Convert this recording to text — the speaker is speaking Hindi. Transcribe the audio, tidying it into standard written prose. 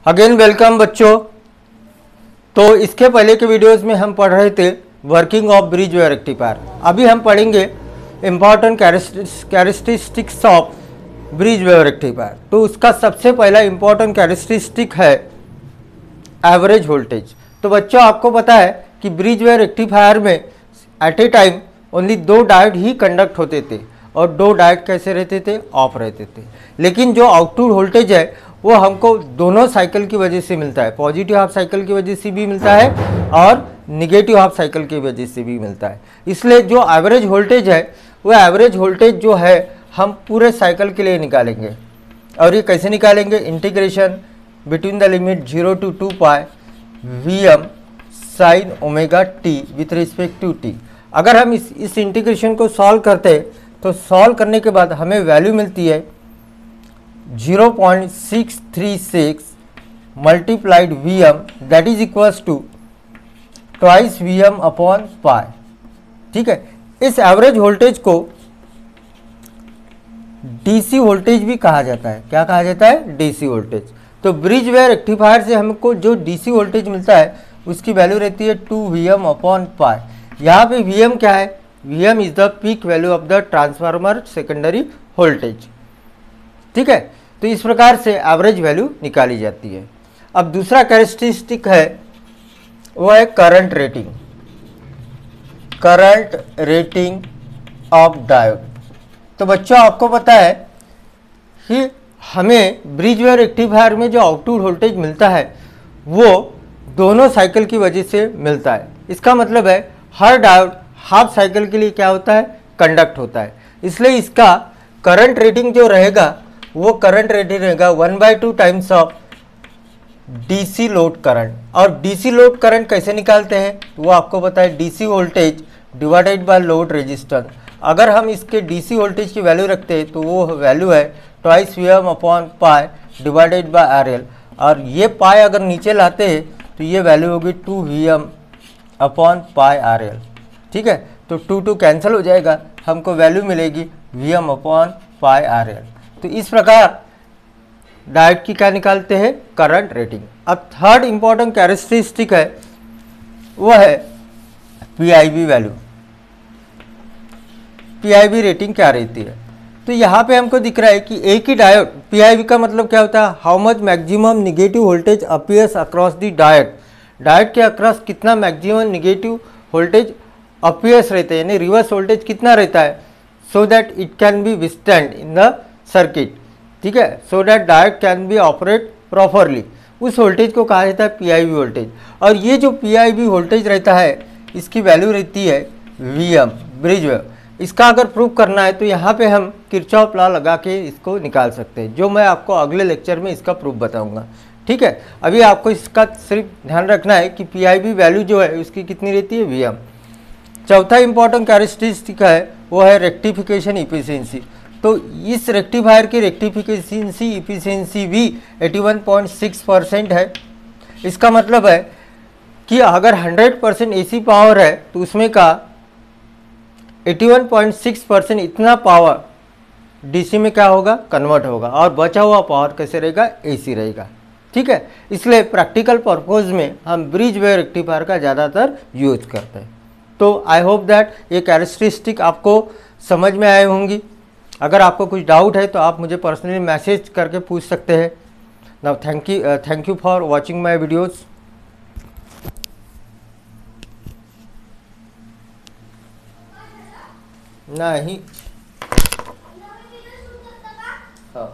अगेन वेलकम बच्चों। तो इसके पहले के वीडियोस में हम पढ़ रहे थे working of bridge wave rectifier. अभी हम पढ़ेंगे important characteristics of bridge wave rectifier. तो उसका सबसे पहला इम्पॉर्टेंट कैरेक्टरिस्टिक है एवरेज वोल्टेज। तो बच्चों आपको पता है कि ब्रिज वेव रेक्टिफायर में at a time only 2 diode ही कंडक्ट होते थे और 2 डायोड कैसे रहते थे, ऑफ रहते थे। लेकिन जो आउटपुट वोल्टेज है वो हमको दोनों साइकिल की वजह से मिलता है, पॉजिटिव हाफ साइकिल की वजह से भी मिलता है और निगेटिव हाफ साइकिल की वजह से भी मिलता है। इसलिए जो एवरेज वोल्टेज है वो एवरेज वोल्टेज जो है हम पूरे साइकिल के लिए निकालेंगे। और ये कैसे निकालेंगे? Integration between the limit 0 to 2 pi Vm sine omega T with respect to T. अगर हम इस इंटीग्रेशन को सॉल्व करते हैं तो सॉल्व करने के बाद हमें वैल्यू मिलती है 0.636 multiplied Vm that is equals to twice Vm upon pi. ठीक है, इस एवरेज वोल्टेज को डीसी वोल्टेज भी कहा जाता है। क्या कहा जाता है? DC voltage. तो ब्रिज वेव रेक्टिफायर से हमको जो डीसी वोल्टेज मिलता है उसकी वैल्यू रहती है 2 Vm अपॉन पाई। यहाँ पे Vm क्या है? Vm is the peak value of the transformer secondary voltage. ठीक है, तो इस प्रकार से एवरेज वैल्यू निकाली जाती है। अब दूसरा कैरेक्टरिस्टिक है वो है current rating. Current rating of diode. तो बच्चों आपको पता है कि हमें ब्रिज वेव रेक्टिफायर में जो आउटपुट वोल्टेज मिलता है वो दोनों साइकिल की वजह से मिलता है। इसका मतलब है हर डायोड हाफ साइकिल के लिए क्या होता है? कंडक्ट होता है। इसलिए इसका करंट रेटिंग जो रहेगा वो करंट रेटिंग रहेगा 1/2 times of DC load current. और डीसी लोड करंट कैसे निकालते हैं वो आपको पता है, DC voltage divided by load resistance. अगर हम इसके डीसी वोल्टेज की वैल्यू रखते हैं तो वो वैल्यू है twice Vm upon pi divided by RL। और ये पाई अगर नीचे लाते हैं तो ये वैल्यू होगी 2 Vm अपॉन पाई RL। ठीक है, तो 2 कैंसिल हो जाएगा, हमको वैल्यू मिलेगी Vm अपॉन पाई RL। तो इस प्रकार डायोड की क्या निकालते हैं? Current rating. अब थर्ड इंपॉर्टेंट कैरेक्टरिस्टिक है वो है PIV वैल्यू। PIV रेटिंग क्या रहती है? तो यहाँ पे हमको दिख रहा है कि एक ही डायोड, PIV का मतलब क्या होता है? How much maximum negative voltage appears across the diode. Diode के अक्रॉस कितना मैक्सिमम निगेटिव वोल्टेज अपीयर्स रहते हैं, यानी रिवर्स वोल्टेज कितना रहता है, so that it can be withstand in the circuit. ठीक है, so that diode can be operate properly. उस वोल्टेज को कहा जाता है PIV वोल्टेज। और ये जो PIV वोल्टेज रहता है इसकी वैल्यू रहती है Vm, ब्रिज वेव। इसका अगर प्रूव करना है तो यहाँ पे हम किरचॉफ लॉ लगा के इसको निकाल सकते हैं, जो मैं आपको अगले लेक्चर में इसका प्रूफ बताऊंगा। ठीक है, अभी आपको इसका सिर्फ ध्यान रखना है कि PIV वैल्यू जो है उसकी कितनी रहती है? Vm। चौथा इंपॉर्टेंट कैरेक्टरिस्टिक है वो है रेक्टिफिकेशन इफिशियंसी। तो इस रेक्टिफायर की रेक्टिफिकेशन इफिशियंसी भी 81.6% है। इसका मतलब है कि अगर 100% AC पावर है तो उसमें का 81.6% इतना पावर DC में क्या होगा? कन्वर्ट होगा, और बचा हुआ पावर कैसे रहेगा? AC रहेगा। ठीक है, इसलिए प्रैक्टिकल पर्पज में हम ब्रिज वेव रेक्टिफायर का ज़्यादातर यूज करते हैं। तो आई होप दैट ये कैरेक्टरिस्टिक आपको समझ में आए होंगी। अगर आपको कुछ डाउट है तो आप मुझे पर्सनली मैसेज करके पूछ सकते हैं। Now thank you for watching my videos. नहीं हाँ।